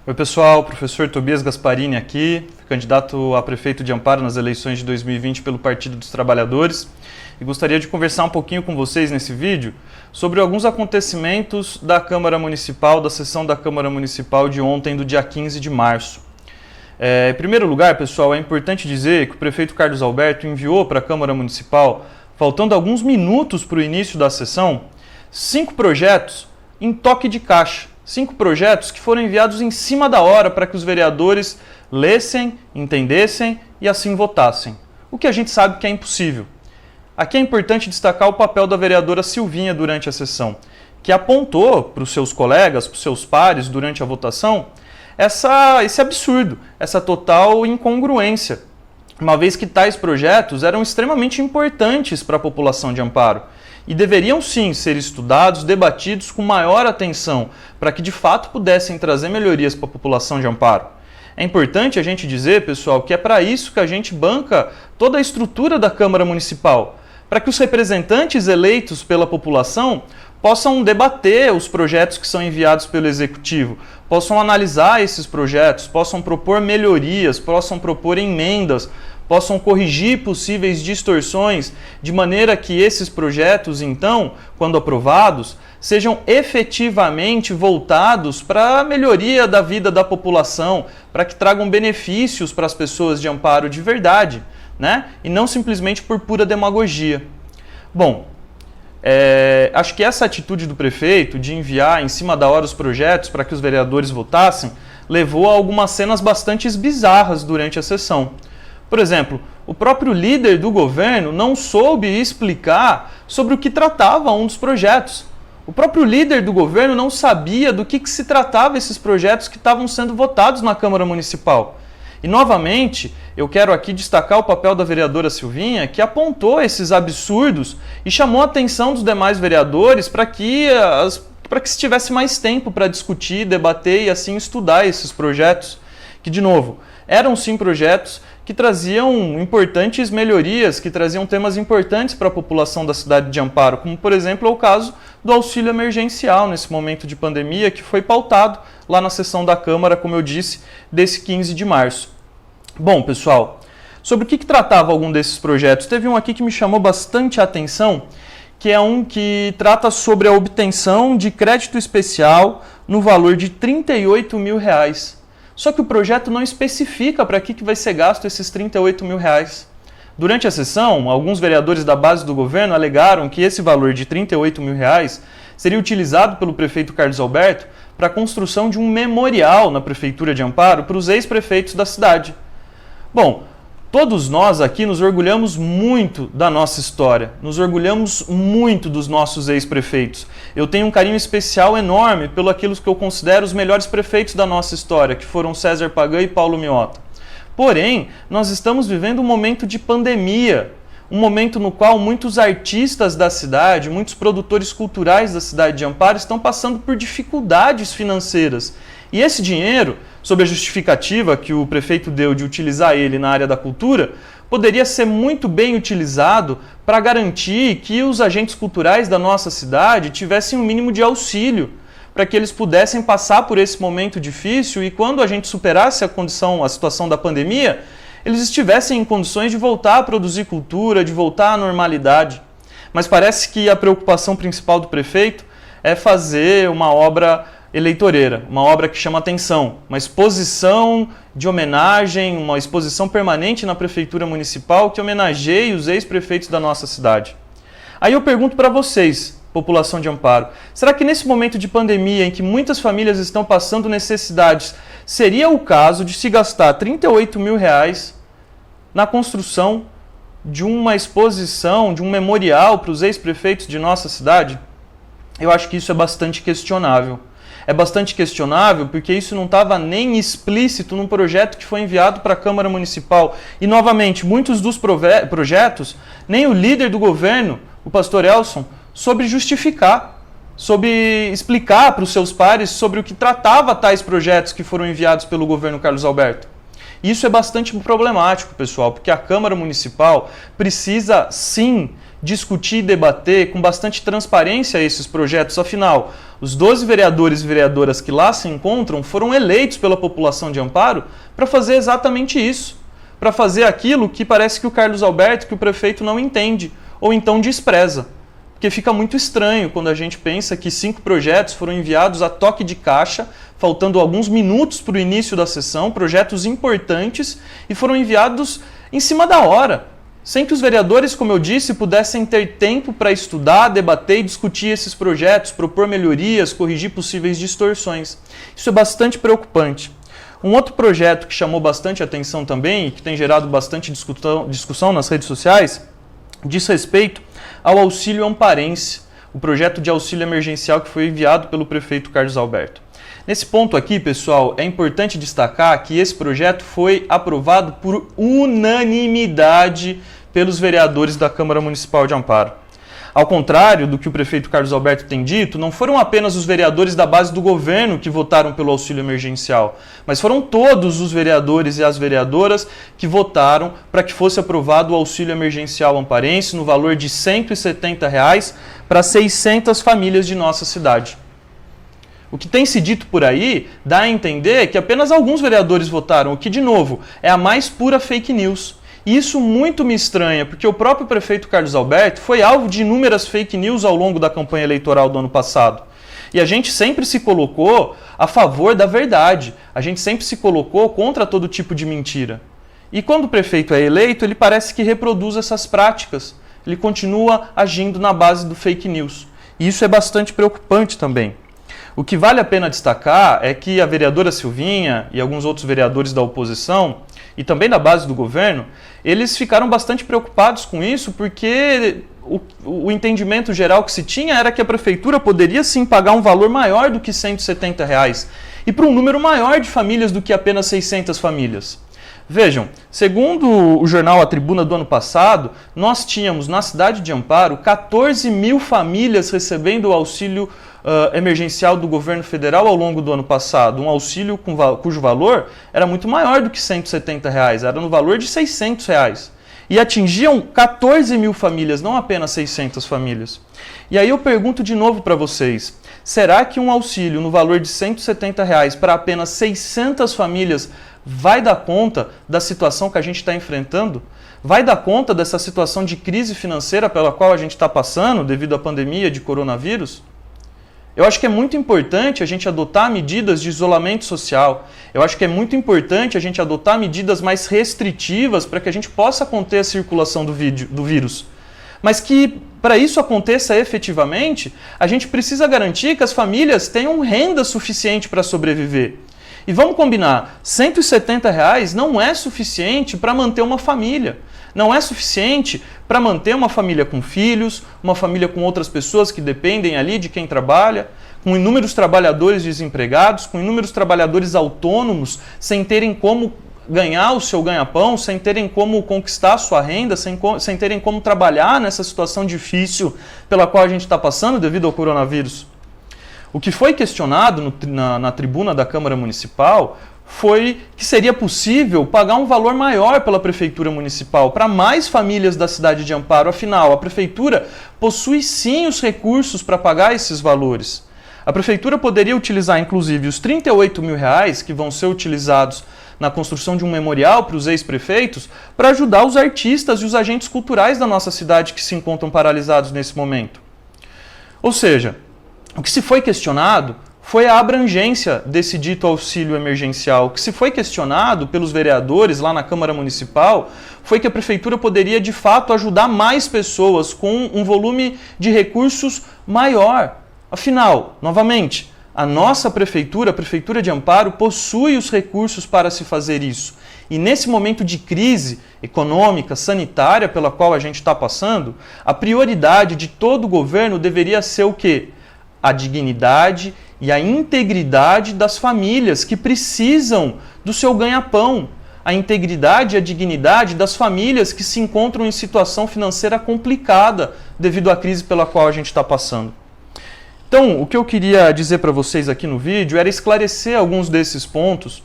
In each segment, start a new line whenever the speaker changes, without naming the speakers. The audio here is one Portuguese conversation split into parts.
Oi pessoal, professor Tobias Gasparini aqui, candidato a prefeito de Amparo nas eleições de 2020 pelo Partido dos Trabalhadores, e gostaria de conversar um pouquinho com vocês nesse vídeo sobre alguns acontecimentos da Câmara Municipal, da sessão da Câmara Municipal de ontem, do dia 15 de março. Em primeiro lugar, pessoal, é importante dizer que o prefeito Carlos Alberto enviou para a Câmara Municipal, faltando alguns minutos para o início da sessão, 5 projetos em toque de caixa. 5 projetos que foram enviados em cima da hora para que os vereadores lessem, entendessem e assim votassem. O que a gente sabe que é impossível. Aqui é importante destacar o papel da vereadora Silvinha durante a sessão, que apontou para os seus colegas, para os seus pares durante a votação, esse absurdo, essa total incongruência, uma vez que tais projetos eram extremamente importantes para a população de Amparo. E deveriam sim ser estudados, debatidos com maior atenção, para que de fato pudessem trazer melhorias para a população de Amparo. É importante a gente dizer, pessoal, que é para isso que a gente banca toda a estrutura da Câmara Municipal, para que os representantes eleitos pela população possam debater os projetos que são enviados pelo Executivo, possam analisar esses projetos, possam propor melhorias, possam propor emendas, possam corrigir possíveis distorções, de maneira que esses projetos, então, quando aprovados, sejam efetivamente voltados para a melhoria da vida da população, para que tragam benefícios para as pessoas de Amparo de verdade, né? E não simplesmente por pura demagogia. Bom, acho que essa atitude do prefeito de enviar em cima da hora os projetos para que os vereadores votassem levou a algumas cenas bastante bizarras durante a sessão. Por exemplo, o próprio líder do governo não soube explicar sobre o que tratava um dos projetos. O próprio líder do governo não sabia do que se tratava esses projetos que estavam sendo votados na Câmara Municipal. E, novamente, eu quero aqui destacar o papel da vereadora Silvinha, que apontou esses absurdos e chamou a atenção dos demais vereadores para que se tivesse mais tempo para discutir, debater e assim estudar esses projetos, que, de novo, eram sim projetos que traziam importantes melhorias, que traziam temas importantes para a população da cidade de Amparo, como, por exemplo, é o caso do auxílio emergencial nesse momento de pandemia, que foi pautado lá na sessão da Câmara, como eu disse, desse 15 de março. Bom, pessoal, sobre o que tratava algum desses projetos? Teve um aqui que me chamou bastante a atenção, que é um que trata sobre a obtenção de crédito especial no valor de R$38 mil. Só que o projeto não especifica para que vai ser gasto esses R$38 mil. Durante a sessão, alguns vereadores da base do governo alegaram que esse valor de R$38 mil seria utilizado pelo prefeito Carlos Alberto para a construção de um memorial na Prefeitura de Amparo para os ex-prefeitos da cidade. Bom, todos nós aqui nos orgulhamos muito da nossa história, nos orgulhamos muito dos nossos ex-prefeitos. Eu tenho um carinho especial enorme pelo aqueles que eu considero os melhores prefeitos da nossa história, que foram César Pagan e Paulo Miota. Porém, nós estamos vivendo um momento de pandemia, um momento no qual muitos artistas da cidade, muitos produtores culturais da cidade de Amparo estão passando por dificuldades financeiras. E esse dinheiro, sob a justificativa que o prefeito deu de utilizar ele na área da cultura, poderia ser muito bem utilizado para garantir que os agentes culturais da nossa cidade tivessem um mínimo de auxílio, para que eles pudessem passar por esse momento difícil e quando a gente superasse a situação da pandemia, eles estivessem em condições de voltar a produzir cultura, de voltar à normalidade. Mas parece que a preocupação principal do prefeito é fazer uma obra eleitoreira, uma obra que chama atenção, uma exposição de homenagem, uma exposição permanente na Prefeitura Municipal que homenageie os ex-prefeitos da nossa cidade. Aí eu pergunto para vocês, população de Amparo, será que nesse momento de pandemia em que muitas famílias estão passando necessidades, seria o caso de se gastar R$38 mil na construção de uma exposição, de um memorial para os ex-prefeitos de nossa cidade? Eu acho que isso é bastante questionável. É bastante questionável porque isso não estava nem explícito no projeto que foi enviado para a Câmara Municipal. E, novamente, muitos dos projetos, nem o líder do governo, o pastor Elson, soube justificar, soube explicar para os seus pares sobre o que tratava tais projetos que foram enviados pelo governo Carlos Alberto. Isso é bastante problemático, pessoal, porque a Câmara Municipal precisa, sim, discutir e debater com bastante transparência esses projetos. Afinal, Os 12 vereadores e vereadoras que lá se encontram foram eleitos pela população de Amparo para fazer exatamente isso, para fazer aquilo que parece que o Carlos Alberto, que o prefeito não entende, ou então despreza. Porque fica muito estranho quando a gente pensa que 5 projetos foram enviados a toque de caixa, faltando alguns minutos para o início da sessão, projetos importantes, e foram enviados em cima da hora, sem que os vereadores, como eu disse, pudessem ter tempo para estudar, debater e discutir esses projetos, propor melhorias, corrigir possíveis distorções. Isso é bastante preocupante. Um outro projeto que chamou bastante atenção também e que tem gerado bastante discussão nas redes sociais diz respeito ao auxílio amparense, o projeto de auxílio emergencial que foi enviado pelo prefeito Carlos Alberto. Nesse ponto aqui, pessoal, é importante destacar que esse projeto foi aprovado por unanimidade pelos vereadores da Câmara Municipal de Amparo. Ao contrário do que o prefeito Carlos Alberto tem dito, não foram apenas os vereadores da base do governo que votaram pelo auxílio emergencial, mas foram todos os vereadores e as vereadoras que votaram para que fosse aprovado o auxílio emergencial amparense no valor de R$ 170 para 600 famílias de nossa cidade. O que tem se dito por aí dá a entender que apenas alguns vereadores votaram, o que, de novo, é a mais pura fake news. E isso muito me estranha, porque o próprio prefeito Carlos Alberto foi alvo de inúmeras fake news ao longo da campanha eleitoral do ano passado. E a gente sempre se colocou a favor da verdade, a gente sempre se colocou contra todo tipo de mentira. E quando o prefeito é eleito, ele parece que reproduz essas práticas, ele continua agindo na base do fake news. E isso é bastante preocupante também. O que vale a pena destacar é que a vereadora Silvinha e alguns outros vereadores da oposição e também da base do governo, eles ficaram bastante preocupados com isso porque o entendimento geral que se tinha era que a prefeitura poderia sim pagar um valor maior do que R$ 170 e para um número maior de famílias do que apenas 600 famílias. Vejam, segundo o jornal A Tribuna do ano passado, nós tínhamos na cidade de Amparo 14 mil famílias recebendo o auxílio emergencial do governo federal ao longo do ano passado, um auxílio cujo valor era muito maior do que R$ 170, era no valor de R$ 600. E atingiam 14 mil famílias, não apenas 600 famílias. E aí eu pergunto de novo para vocês, será que um auxílio no valor de R$ 170 para apenas 600 famílias vai dar conta da situação que a gente está enfrentando? Vai dar conta dessa situação de crise financeira pela qual a gente está passando devido à pandemia de coronavírus? Eu acho que é muito importante a gente adotar medidas de isolamento social. Eu acho que é muito importante a gente adotar medidas mais restritivas para que a gente possa conter a circulação do vírus. Mas que, para isso aconteça efetivamente, a gente precisa garantir que as famílias tenham renda suficiente para sobreviver. E vamos combinar, R$ 170 não é suficiente para manter uma família. Não é suficiente para manter uma família com filhos, uma família com outras pessoas que dependem ali de quem trabalha, com inúmeros trabalhadores desempregados, com inúmeros trabalhadores autônomos, sem terem como ganhar o seu ganha-pão, sem terem como conquistar a sua renda, sem terem como trabalhar nessa situação difícil pela qual a gente está passando devido ao coronavírus. O que foi questionado na tribuna da Câmara Municipal foi que seria possível pagar um valor maior pela Prefeitura Municipal para mais famílias da cidade de Amparo. Afinal, a Prefeitura possui sim os recursos para pagar esses valores. A Prefeitura poderia utilizar, inclusive, os R$ 38 mil que vão ser utilizados na construção de um memorial para os ex-prefeitos para ajudar os artistas e os agentes culturais da nossa cidade que se encontram paralisados nesse momento. Ou seja, o que se foi questionado foi a abrangência desse dito auxílio emergencial. O que se foi questionado pelos vereadores lá na Câmara Municipal foi que a Prefeitura poderia, de fato, ajudar mais pessoas com um volume de recursos maior. Afinal, novamente, a nossa Prefeitura, a Prefeitura de Amparo, possui os recursos para se fazer isso. E nesse momento de crise econômica, sanitária pela qual a gente está passando, a prioridade de todo o governo deveria ser o quê? A dignidade e a integridade das famílias que precisam do seu ganha-pão, a integridade e a dignidade das famílias que se encontram em situação financeira complicada devido à crise pela qual a gente está passando. Então, o que eu queria dizer para vocês aqui no vídeo era esclarecer alguns desses pontos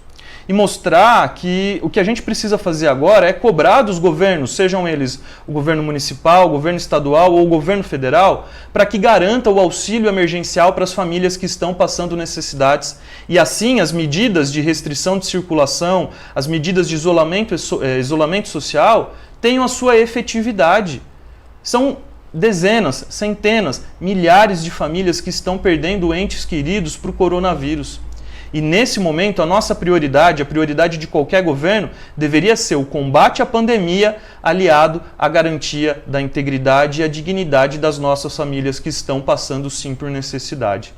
e mostrar que o que a gente precisa fazer agora é cobrar dos governos, sejam eles o governo municipal, o governo estadual ou o governo federal, para que garanta o auxílio emergencial para as famílias que estão passando necessidades. E assim as medidas de restrição de circulação, as medidas de isolamento social tenham a sua efetividade. São dezenas, centenas, milhares de famílias que estão perdendo entes queridos para o coronavírus. E nesse momento, a nossa prioridade, a prioridade de qualquer governo, deveria ser o combate à pandemia aliado à garantia da integridade e à dignidade das nossas famílias que estão passando sim por necessidade.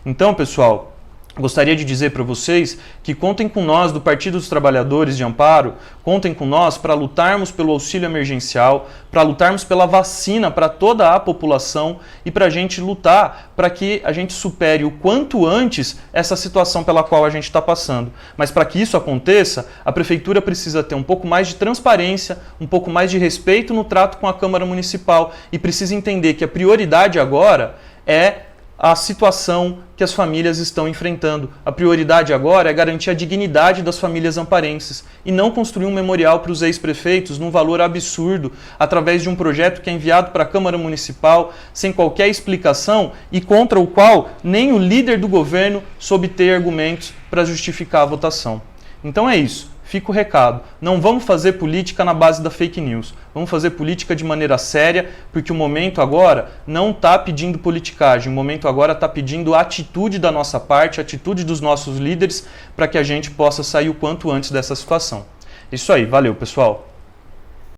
Então, pessoal, gostaria de dizer para vocês que contem com nós do Partido dos Trabalhadores de Amparo, contem com nós para lutarmos pelo auxílio emergencial, para lutarmos pela vacina para toda a população e para a gente lutar para que a gente supere o quanto antes essa situação pela qual a gente está passando. Mas para que isso aconteça, a Prefeitura precisa ter um pouco mais de transparência, um pouco mais de respeito no trato com a Câmara Municipal e precisa entender que a prioridade agora é a situação que as famílias estão enfrentando. A prioridade agora é garantir a dignidade das famílias amparenses e não construir um memorial para os ex-prefeitos num valor absurdo, através de um projeto que é enviado para a Câmara Municipal sem qualquer explicação e contra o qual nem o líder do governo soube ter argumentos para justificar a votação. Então é isso. Fica o recado, não vamos fazer política na base da fake news, vamos fazer política de maneira séria, porque o momento agora não está pedindo politicagem, o momento agora está pedindo a atitude da nossa parte, a atitude dos nossos líderes, para que a gente possa sair o quanto antes dessa situação. Isso aí, valeu pessoal!